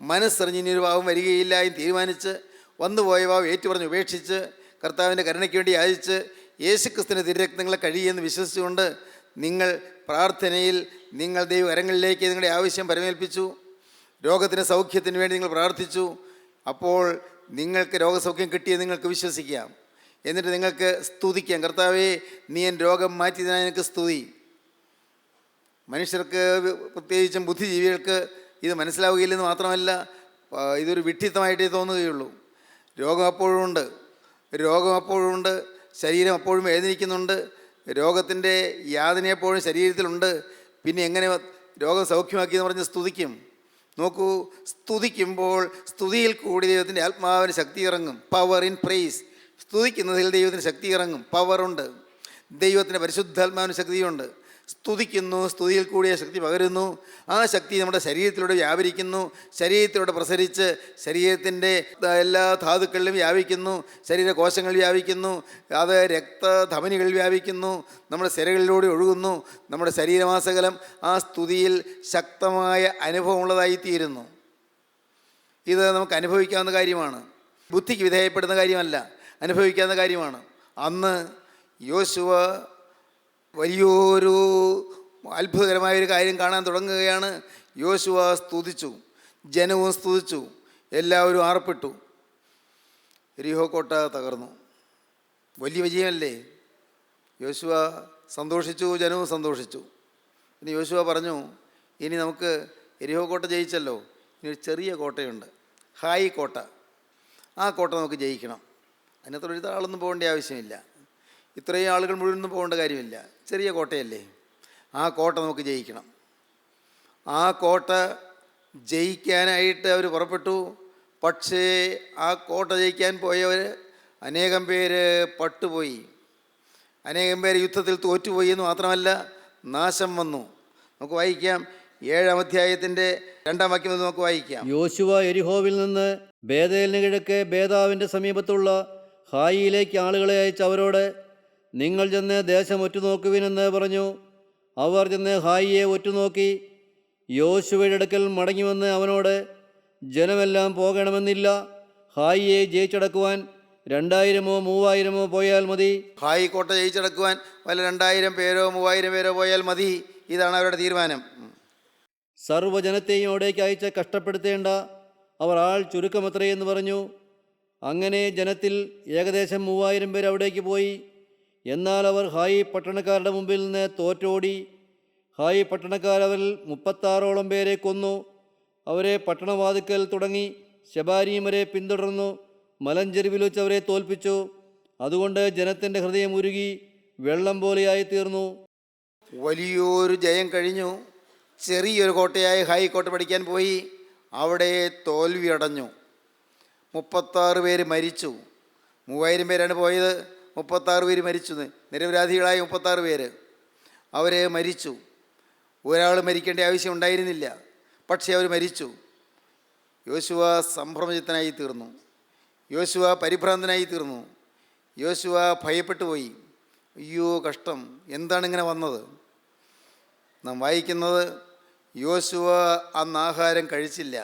മനസ്സറിഞ്ഞ് ഇനിയൊരു പാവം വരികയില്ല എന്ന് തീരുമാനിച്ച് വന്നുപോയ പാവം ഏറ്റുപറഞ്ഞ് ഉപേക്ഷിച്ച് കർത്താവിൻ്റെ കരുണയ്ക്ക് വേണ്ടി യാചിച്ച് യേശുക്രിസ്തുവിൻ്റെ തിരുരക്തങ്ങളെ കഴിയുമെന്ന് വിശ്വസിച്ചുകൊണ്ട് നിങ്ങൾ പ്രാർത്ഥനയിൽ നിങ്ങൾ ദൈവകരങ്ങളിലേക്ക് നിങ്ങളുടെ ആവശ്യം പരമേൽപ്പിച്ചു. രോഗത്തിൻ്റെ സൗഖ്യത്തിന് വേണ്ടി നിങ്ങൾ പ്രാർത്ഥിച്ചു. അപ്പോൾ നിങ്ങൾക്ക് രോഗസൗഖ്യം കിട്ടിയെന്ന് നിങ്ങൾക്ക് വിശ്വസിക്കാം. എന്നിട്ട് നിങ്ങൾക്ക് സ്തുതിക്കാം, കർത്താവേ നീ എൻ്റെ രോഗം മാറ്റിയതിനായി എനിക്ക് സ്തുതി. മനുഷ്യർക്ക്, പ്രത്യേകിച്ചും ബുദ്ധിജീവികൾക്ക് ഇത് മനസ്സിലാവുകയില്ലെന്ന് മാത്രമല്ല, ഇതൊരു വിഡ്ഢിത്തമായിട്ടേ തോന്നുകയുള്ളൂ. രോഗം അപ്പോഴും ഉണ്ട്, ശരീരം അപ്പോഴും വേദനിക്കുന്നുണ്ട്, രോഗത്തിൻ്റെ യാതന എപ്പോഴും ശരീരത്തിലുണ്ട്. പിന്നെ എങ്ങനെ രോഗം സൗഖ്യമാക്കിയെന്ന് പറഞ്ഞ് സ്തുതിക്കും? നോക്കൂ, സ്തുതിക്കുമ്പോൾ സ്തുതിയിൽ കൂടി ദൈവത്തിൻ്റെ ആത്മാവിന് ശക്തി ഇറങ്ങും. പവർ ഇൻ പ്രൈസ്, സ്തുതിക്കുന്നതിൽ ദൈവത്തിന് ശക്തി ഇറങ്ങും. പവറുണ്ട്, ദൈവത്തിൻ്റെ പരിശുദ്ധാത്മാവിന് ശക്തിയുണ്ട്. സ്തുതിക്കുന്നു, സ്തുതിയിൽ കൂടിയ ശക്തി പകരുന്നു. ആ ശക്തി നമ്മുടെ ശരീരത്തിലൂടെ വ്യാപരിക്കുന്നു, ശരീരത്തിലൂടെ പ്രസരിച്ച് ശരീരത്തിൻ്റെ എല്ലാ ധാതുക്കളിലും വ്യാപിക്കുന്നു, ശരീരകോശങ്ങളിൽ വ്യാപിക്കുന്നു, അത് രക്തധമനികളിൽ വ്യാപിക്കുന്നു, നമ്മുടെ സിരകളിലൂടെ ഒഴുകുന്നു. നമ്മുടെ ശരീരമാസകലം ആ സ്തുതിയിൽ ശക്തമായ അനുഭവമുള്ളതായിത്തീരുന്നു. ഇത് നമുക്ക് അനുഭവിക്കാവുന്ന കാര്യമാണ്, ബുദ്ധിക്ക് വിധേയപ്പെടുന്ന കാര്യമല്ല, അനുഭവിക്കാവുന്ന കാര്യമാണ്. അന്ന് യോശുവ വലിയൊരു അത്ഭുതകരമായൊരു കാര്യം കാണാൻ തുടങ്ങുകയാണ്. യോശുവ സ്തുതിച്ചു, ജനവും സ്തുതിച്ചു, എല്ലാവരും ആർപ്പിട്ടു. എരിഹോ കോട്ട തകർന്നു. വലിയ വിജയമല്ലേ? യോശുവ സന്തോഷിച്ചു, ജനവും സന്തോഷിച്ചു. പിന്നെ യോശുവ പറഞ്ഞു, ഇനി നമുക്ക് എരിഹോ കോട്ട ജയിച്ചല്ലോ, ഇനി ഒരു ചെറിയ കോട്ടയുണ്ട്, ഹായ് കോട്ട. ആ കോട്ട നമുക്ക് ജയിക്കണം. അതിനകത്ത് ഒരു ആളൊന്നും പോകേണ്ട ആവശ്യമില്ല, ഇത്രയും ആളുകൾ മുഴുവനൊന്നും പോകേണ്ട കാര്യമില്ല, ചെറിയ കോട്ടയല്ലേ, ആ കോട്ട നമുക്ക് ജയിക്കണം. ആ കോട്ട ജയിക്കാനായിട്ട് അവർ പുറപ്പെട്ടു. പക്ഷേ ആ കോട്ട ജയിക്കാൻ പോയവർ അനേകം പേര് പട്ടുപോയി, അനേകം പേര് യുദ്ധത്തിൽ തോറ്റുപോയി എന്ന് മാത്രമല്ല നാശം വന്നു. നമുക്ക് വായിക്കാം, 7-ാം അധ്യായത്തിൻ്റെ 2-ാം വാക്യം നമുക്ക് വായിക്കാം. യോശുവ യെരിഹോവിൽ നിന്ന് ബേതേലിന് കിഴക്ക് ബേതാവിൻ്റെ സമീപത്തുള്ള ഹായിയിലേക്ക് ആളുകളെ അയച്ച് അവരോട്, നിങ്ങൾ ചെന്ന് ദേശം ഒറ്റുനോക്കുവിനെന്ന് പറഞ്ഞു. അവർ ചെന്ന് ഹായിയെ ഒറ്റുനോക്കി. യോശുവയുടെ അടുക്കൽ മടങ്ങിവന്ന് അവനോട്, ജനമെല്ലാം പോകണമെന്നില്ല, ഹായിയെ ജയിച്ചടക്കുവാൻ 2000-3000 പോയാൽ മതി. ഹായി കോട്ട ജയിച്ചടക്കുവാൻ വല്ല 2000 പേരോ 3000 പേരോ പോയാൽ മതി. ഇതാണ് അവരുടെ തീരുമാനം. സർവ്വജനത്തെയും അവിടേക്ക് അയച്ച് കഷ്ടപ്പെടുത്തേണ്ട, അവർ ആൾ ചുരുക്കമത്രയെന്ന് പറഞ്ഞു. അങ്ങനെ ജനത്തിൽ ഏകദേശം 3000 പേർ അവിടേക്ക് പോയി. എന്നാൽ അവർ ഹായി പട്ടണക്കാരുടെ മുമ്പിൽ നിന്ന് തോറ്റോടി. ഹായി പട്ടണക്കാരവരിൽ 36ഓളം പേരെ കൊന്നു. അവരെ പട്ടണവാതിക്കൽ തുടങ്ങി ശെബാരീം വരെ പിന്തുടർന്നു. മലഞ്ചെരുവിൽ വെച്ച് അവരെ തോൽപ്പിച്ചു. അതുകൊണ്ട് ജനത്തിൻ്റെ ഹൃദയം ഉരുകി വെള്ളം പോലെയായി തീർന്നു. വലിയൊരു ജയം കഴിഞ്ഞു. ചെറിയൊരു കോട്ടയായ ഹായി കോട്ട പഠിക്കാൻ പോയി. അവിടെ തോൽവി അടഞ്ഞു. 36 പേര് മരിച്ചു. 3000 പേരാണ് പോയത്, 36 പേര് മരിച്ചു. നിരപരാധികളായ 36 പേര് അവർ മരിച്ചു. ഒരാൾ മരിക്കേണ്ട ആവശ്യം ഉണ്ടായിരുന്നില്ല, പക്ഷേ അവർ മരിച്ചു. യോശുവ സംഭ്രമചിത്തനായി തീർന്നു. യോശുവ പരിഭ്രാന്തനായി തീർന്നു. യോശുവ ഭയപ്പെട്ടു പോയി. അയ്യോ കഷ്ടം, എന്താണ് ഇങ്ങനെ വന്നത്? നാം വായിക്കുന്നത്, യോശുവ അന്ന് ആഹാരം കഴിച്ചില്ല.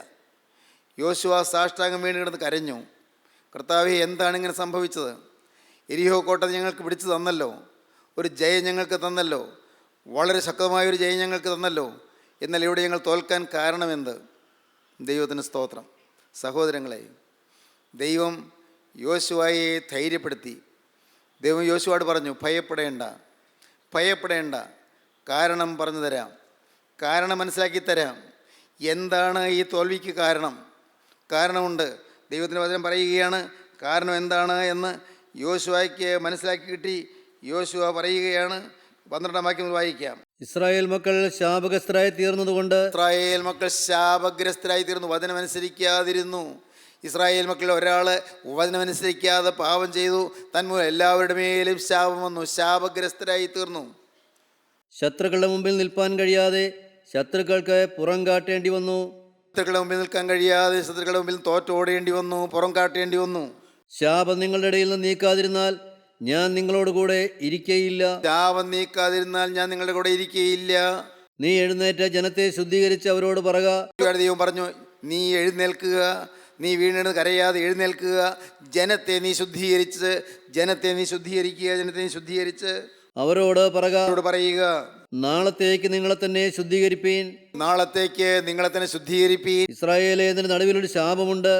യോശുവ സാഷ്ടാംഗം വീണ് കിടന്ന് കരഞ്ഞു. കർത്താവേ, എന്താണ് ഇങ്ങനെ സംഭവിച്ചത്? എരിഹോ കോട്ട ഞങ്ങൾക്ക് പിടിച്ചു തന്നല്ലോ, ഒരു ജയം ഞങ്ങൾക്ക് തന്നല്ലോ, വളരെ ശക്തമായൊരു ജയം ഞങ്ങൾക്ക് തന്നല്ലോ. എന്നാൽ ഇവിടെ ഞങ്ങൾ തോൽക്കാൻ കാരണമെന്ത്? ദൈവത്തിന് സ്തോത്രം. സഹോദരങ്ങളെ, ദൈവം യോശുവയെ ധൈര്യപ്പെടുത്തി. ദൈവം യോശുവയോട് പറഞ്ഞു, ഭയപ്പെടേണ്ട, ഭയപ്പെടേണ്ട, കാരണം പറഞ്ഞു തരാം, കാരണം മനസ്സിലാക്കി തരാം. എന്താണ് ഈ തോൽവിക്ക് കാരണം? കാരണമുണ്ട്. ദൈവത്തിൻ്റെ വചനം പറയുകയാണ് കാരണം എന്താണ് എന്ന് യോശുവയ്ക്ക് മനസ്സിലാക്കി കിട്ടി. യോശുവ പറയുകയാണ്, 12-ാം വാക്യം വായിക്കാം. ഇസ്രായേൽ മക്കൾ ശാപഗ്രസ്തരായി തീർന്നതുകൊണ്ട് ഇസ്രായേൽ മക്കൾ ശാപഗ്രസ്തരായി തീർന്നു, വചനമനുസരിക്കാതിരുന്നു. ഇസ്രായേൽ മക്കളിൽ ഒരാൾ വചനമനുസരിക്കാതെ പാപം ചെയ്തു. തന്മൂലം എല്ലാവരുടെ മേലും ശാപം വന്നു, ശാപഗ്രസ്തരായി തീർന്നു. ശത്രുക്കളുടെ മുമ്പിൽ നിൽപ്പാൻ കഴിയാതെ ശത്രുക്കൾക്ക് പുറം കാട്ടേണ്ടി വന്നു. ശത്രുക്കളുടെ മുമ്പിൽ നിൽക്കാൻ കഴിയാതെ ശത്രുക്കളുടെ മുമ്പിൽ തോറ്റോടേണ്ടി വന്നു, പുറം കാട്ടേണ്ടി വന്നു. ശാപം നിങ്ങളുടെ ഇടയിൽ നിന്ന് നീക്കാതിരുന്നാൽ ഞാൻ നിങ്ങളോട് കൂടെ ഇരിക്കയില്ല. ശാപം നീക്കാതിരുന്നാൽ ഞാൻ നിങ്ങളുടെ കൂടെ ഇരിക്കുകയില്ല. നീ എഴുന്നേറ്റ ജനത്തെ ശുദ്ധീകരിച്ച് അവരോട് പറക. ദൈവം പറഞ്ഞു, നീ എഴുന്നേൽക്കുക, നീ വീണിട്ട് കരയാതെ എഴുന്നേൽക്കുക. ജനത്തെ നീ ശുദ്ധീകരിച്ച്, ജനത്തെ നീ ശുദ്ധീകരിക്കുക, ജനത്തെ നീ ശുദ്ധീകരിച്ച് അവരോട് പറയുക, നാളത്തേക്ക് നിങ്ങളെ തന്നെ ശുദ്ധീകരിപ്പീൻ. നാളത്തേക്ക് നിങ്ങളെ തന്നെ ശുദ്ധീകരിപ്പീൻ. ഇസ്രായേലേ, നിന്റെ നടുവിലൊരു ശാപമുണ്ട്.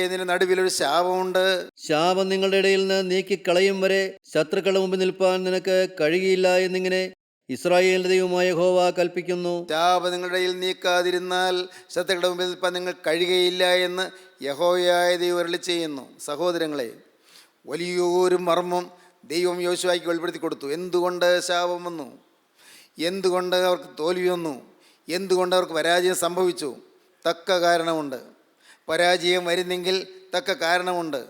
നിന്റെ നടുവിലൊരു ശാപമുണ്ട്. ശാപം നിങ്ങളുടെ ഇടയിൽ നിന്ന് നീക്കിക്കളയും വരെ ശത്രുക്കളുടെ മുമ്പിൽ നിൽപ്പാൻ നിനക്ക് കഴിയുകയില്ല എന്നിങ്ങനെ ഇസ്രായേലിന്റെ ദൈവമായ യഹോവ കൽപ്പിക്കുന്നു. ശാപം നിങ്ങളുടെ ഇടയിൽ നീക്കാതിരുന്നാൽ ശത്രുക്കളുടെ മുമ്പിൽ നിൽപ്പാൻ നിങ്ങൾ കഴിയുകയില്ല എന്ന് യഹോവയായ ദൈവം അരുളി ചെയ്യുന്നു. സഹോദരങ്ങളെ, വലിയൊരു മർമ്മം ദൈവം യോശുവയ്ക്ക് വെളിപ്പെടുത്തി കൊടുത്തു. എന്തുകൊണ്ട് ശാപം വന്നു? എന്തുകൊണ്ട് അവർക്ക് തോൽവി വന്നു? എന്തുകൊണ്ട് അവർക്ക് പരാജയം സംഭവിച്ചു? തക്ക കാരണമുണ്ട്. പരാജയം വരുന്നെങ്കിൽ തക്ക കാരണമുണ്ട്.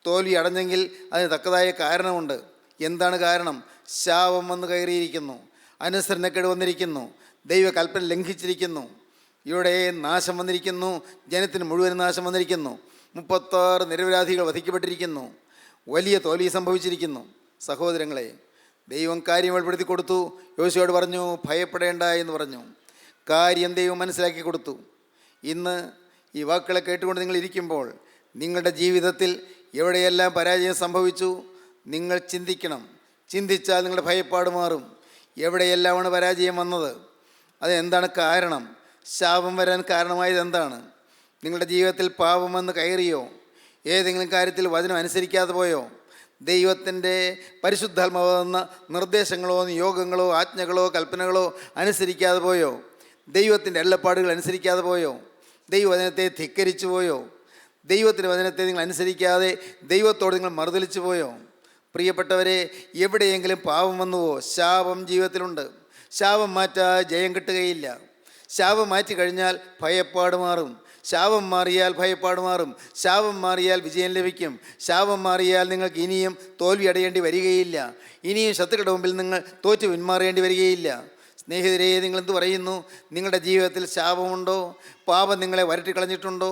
തോൽവി അടഞ്ഞെങ്കിൽ അതിന് തക്കതായ കാരണമുണ്ട്. എന്താണ് കാരണം? ശാപം വന്ന് കയറിയിരിക്കുന്നു, അനുസരണക്കേട് വന്നിരിക്കുന്നു, ദൈവകൽപ്പന ലംഘിച്ചിരിക്കുന്നു. ഇവിടെ നാശം വന്നിരിക്കുന്നു, ജനത്തിന് മുഴുവൻ നാശം വന്നിരിക്കുന്നു. 36 നിരപരാധികൾ വധിക്കപ്പെട്ടിരിക്കുന്നു. വലിയ തോൽവി സംഭവിച്ചിരിക്കുന്നു. സഹോദരങ്ങളെ, ദൈവം കാര്യം വെളിപ്പെടുത്തി കൊടുത്തു. യോശുവയോട് പറഞ്ഞു, ഭയപ്പെടേണ്ട എന്ന് പറഞ്ഞു. കാര്യം ദൈവം മനസ്സിലാക്കി കൊടുത്തു. ഇന്ന് ഈ വാക്കുകളെ കേട്ടുകൊണ്ട് നിങ്ങൾ ഇരിക്കുമ്പോൾ നിങ്ങളുടെ ജീവിതത്തിൽ എവിടെയെല്ലാം പരാജയം സംഭവിച്ചു നിങ്ങൾ ചിന്തിക്കണം. ചിന്തിച്ചാൽ നിങ്ങളുടെ ഭയപ്പാട് മാറും. എവിടെയെല്ലാമാണ് പരാജയം വന്നത്? അതെന്താണ് കാരണം? ശാപം വരാൻ കാരണമായത് എന്താണ്? നിങ്ങളുടെ ജീവിതത്തിൽ പാപം വന്ന് കയറിയോ? ഏതെങ്കിലും കാര്യത്തിൽ വചനം അനുസരിക്കാതെ പോയോ? ദൈവത്തിൻ്റെ പരിശുദ്ധാത്മാവ് തന്ന നിർദ്ദേശങ്ങളോ നിയോഗങ്ങളോ ആജ്ഞകളോ കൽപ്പനകളോ അനുസരിക്കാതെ പോയോ? ദൈവത്തിൻ്റെ എള്ളപ്പാടുകൾ അനുസരിക്കാതെ പോയോ? ദൈവവചനത്തെ ധിക്കരിച്ചു പോയോ? ദൈവത്തിൻ്റെ വചനത്തെ നിങ്ങൾ അനുസരിക്കാതെ ദൈവത്തോട് നിങ്ങൾ മറുതലിച്ചു പോയോ? പ്രിയപ്പെട്ടവരെ, എവിടെയെങ്കിലും പാപം വന്നുവോ? ശാപം ജീവിതത്തിലുണ്ട്. ശാപം മാറ്റാൻ ജയം കിട്ടുകയില്ല. ശാപം മാറ്റി കഴിഞ്ഞാൽ ഭയപ്പാട് മാറും. ശാപം മാറിയാൽ ഭയപ്പാട് മാറും. ശാപം മാറിയാൽ വിജയം ലഭിക്കും. ശാപം മാറിയാൽ നിങ്ങൾക്ക് ഇനിയും തോൽവി അടയേണ്ടി വരികയില്ല. ഇനിയും ശത്രുക്കളുടെ മുമ്പിൽ നിങ്ങൾ തോറ്റു പിന്മാറേണ്ടി വരികയില്ല. സ്നേഹിതരെ, നിങ്ങളെന്ത് പറയുന്നു? നിങ്ങളുടെ ജീവിതത്തിൽ ശാപമുണ്ടോ? പാപം നിങ്ങളെ വരട്ടിക്കളഞ്ഞിട്ടുണ്ടോ?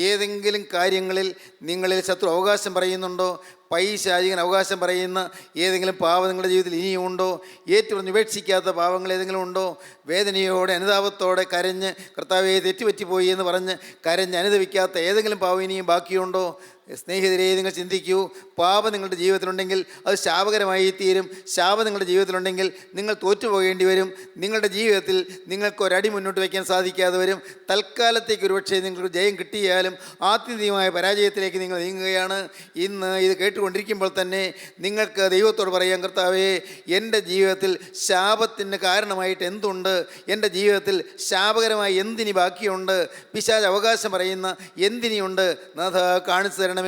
ഏതെങ്കിലും കാര്യങ്ങളിൽ നിങ്ങളിൽ ശത്രു അവകാശം പറയുന്നുണ്ടോ? പൈശാചികൻ അവകാശം പറയുന്ന ഏതെങ്കിലും പാപം നിങ്ങളുടെ ജീവിതത്തിൽ ഇനിയും ഉണ്ടോ? ഏറ്റുപറഞ്ഞ് ഉപേക്ഷിക്കാത്ത പാപങ്ങൾ ഏതെങ്കിലും ഉണ്ടോ? വേദനയോടെ അനുതാപത്തോടെ കരഞ്ഞ് കർത്താവേ തെറ്റുപറ്റിപ്പോയി എന്ന് പറഞ്ഞ് കരഞ്ഞ് അനുദവിക്കാത്ത ഏതെങ്കിലും പാപം ഇനിയും ബാക്കിയുണ്ടോ? സ്നേഹിതരെ, നിങ്ങൾ ചിന്തിക്കൂ. പാപം നിങ്ങളുടെ ജീവിതത്തിലുണ്ടെങ്കിൽ അത് ശാപകരമായി തീരും. ശാപം നിങ്ങളുടെ ജീവിതത്തിലുണ്ടെങ്കിൽ നിങ്ങൾ തോറ്റുപോകേണ്ടി വരും. നിങ്ങളുടെ ജീവിതത്തിൽ നിങ്ങൾക്ക് ഒരടി മുന്നോട്ട് വയ്ക്കാൻ സാധിക്കാതെ വരും. തൽക്കാലത്തേക്ക് ഒരുപക്ഷെ നിങ്ങൾക്ക് ജയം കിട്ടിയാലും ആത്യന്തികമായ പരാജയത്തിലേക്ക് നിങ്ങൾ നീങ്ങുകയാണ്. ഇന്ന് ഇത് കേട്ടുകൊണ്ടിരിക്കുമ്പോൾ തന്നെ നിങ്ങൾക്ക് ദൈവത്തോട് പറയാം, കർത്താവേ, എൻ്റെ ജീവിതത്തിൽ ശാപത്തിന് കാരണമായിട്ട് എന്തുണ്ട്? എൻ്റെ ജീവിതത്തിൽ ശാപകരമായി എന്തിനി ബാക്കിയുണ്ട്? പിശാച് അവകാശം പറയുന്ന എന്തിനിയുണ്ട്? നാഥ, കാണിച്ചു തരണമേ.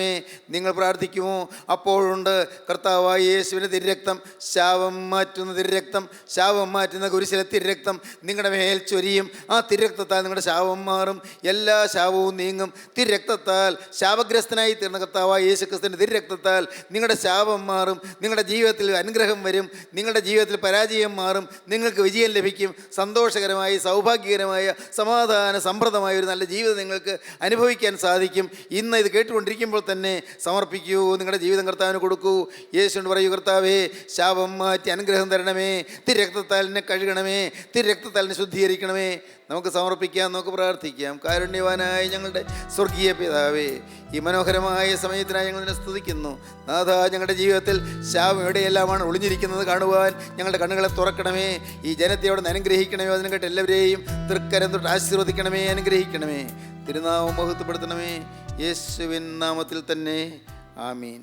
നിങ്ങൾ പ്രാർത്ഥിക്കുമോ? അപ്പോഴുണ്ട് കർത്താവായ യേശുവിൻ്റെ തിരുരക്തം, ശാപം മാറ്റുന്ന തിരുരക്തം, ശാപം മാറ്റുന്ന കുരിശിലെ തിരുരക്തം നിങ്ങളുടെ മേൽ ചൊരിയും. ആ തിരുരക്തത്താൽ നിങ്ങളുടെ ശാപം മാറും. എല്ലാ ശാപവും നീങ്ങും. തിരുരക്തത്താൽ ശാപഗ്രസ്തനായി തീർന്ന കർത്താവായ യേശു ക്രിസ്തുവിൻ്റെ തിരുരക്തത്താൽ നിങ്ങളുടെ ശാപം മാറും. നിങ്ങളുടെ ജീവിതത്തിൽ അനുഗ്രഹം വരും. നിങ്ങളുടെ ജീവിതത്തിൽ പരാജയം മാറും. നിങ്ങൾക്ക് വിജയം ലഭിക്കും. സന്തോഷകരമായ, സൗഭാഗ്യകരമായ, സമാധാന സമൃദ്ധമായ ഒരു നല്ല ജീവിതം നിങ്ങൾക്ക് അനുഭവിക്കാൻ സാധിക്കും. ഇന്ന് ഇത് കേട്ടുകൊണ്ടിരിക്കുമ്പോൾ തന്നെ സമർപ്പിക്കൂ. നിങ്ങളുടെ ജീവിതം കർത്താവിന് കൊടുക്കൂ. യേശുവിനോട് പറയൂ, കർത്താവേ, ശാപം മാറ്റി അനുഗ്രഹം തരണമേ. തിരുരക്തത്താൽ എന്നെ കഴുകണമേ. തിരുരക്തത്താൽ എന്നെ ശുദ്ധീകരിക്കണമേ. നമുക്ക് സമർപ്പിക്കാം, നമുക്ക് പ്രാർത്ഥിക്കാം. കാരുണ്യവാനായ ഞങ്ങളുടെ സ്വർഗീയ പിതാവേ, ഈ മനോഹരമായ സമയത്തിനായി ഞങ്ങൾ നിന്നെ സ്തുതിക്കുന്നു. നാഥ, ഞങ്ങളുടെ ജീവിതത്തിൽ ശാപം എവിടെയെല്ലാമാണ് ഒളിഞ്ഞിരിക്കുന്നത് കാണുവാൻ ഞങ്ങളുടെ കണ്ണുകളെ തുറക്കണമേ. ഈ ജനത്തെ അവിടെ നിന്ന് അനുഗ്രഹിക്കണമേ. അതിനെ കേട്ട് എല്ലാവരെയും തൃക്കരം തൊട്ട് ആശീർവദിക്കണമേ, അനുഗ്രഹിക്കണമേ. തിരുനാമം മഹത്വപ്പെടുത്തണമേ. യേശുവിൻ നാമത്തിൽ തന്നെ. ആമീൻ.